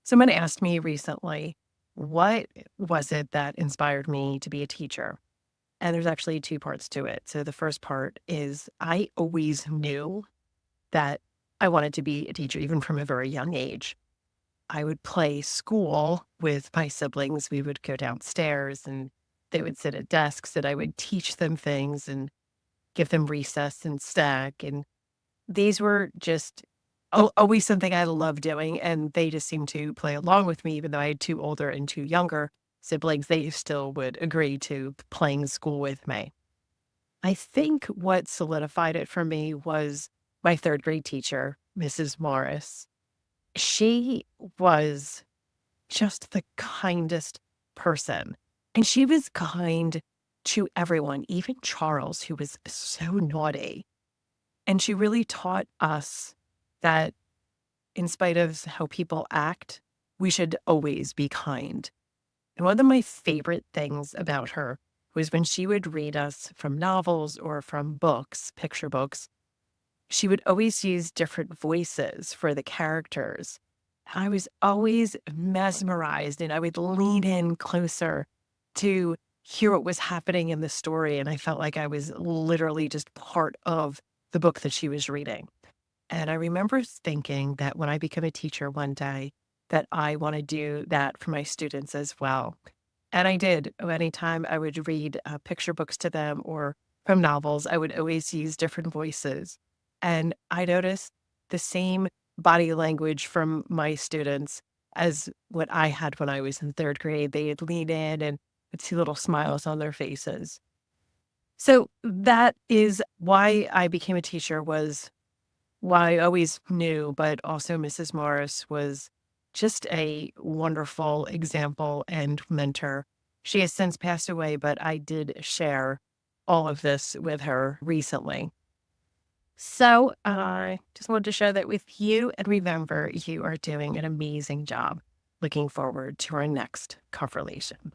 Someone asked me recently, what was it that inspired me to be a teacher? And there's actually two parts to it. So the first part is I always knew that I wanted to be a teacher, even from a very young age. I would play school with my siblings. We would go downstairs and they would sit at desks and I would teach them things and give them recess and snack. And these were just always something I love doing, and they just seemed to play along with me even though I had 2 older and 2 younger siblings, they still would agree to playing school with me. I think what solidified it for me was my 3rd grade teacher, Mrs. Morris. She was just the kindest person, and she was kind to everyone, even Charles, who was so naughty. And she really taught us that in spite of how people act, we should always be kind. And one of my favorite things about her was when she would read us from novels or from books, picture books, she would always use different voices for the characters. I was always mesmerized and I would lean in closer to hear what was happening in the story. And I felt like I was literally just part of the book that she was reading. And I remember thinking that when I become a teacher one day, that I want to do that for my students as well. And I did. Anytime I would read picture books to them or from novels, I would always use different voices. And I noticed the same body language from my students as what I had when I was in 3rd grade. They'd lean in and would see little smiles on their faces. So that is why I became a teacher was well, I always knew, but also Mrs. Morris was just a wonderful example and mentor. She has since passed away, but I did share all of this with her recently. So I just wanted to share that with you. And remember, you are doing an amazing job. Looking forward to our next conversation.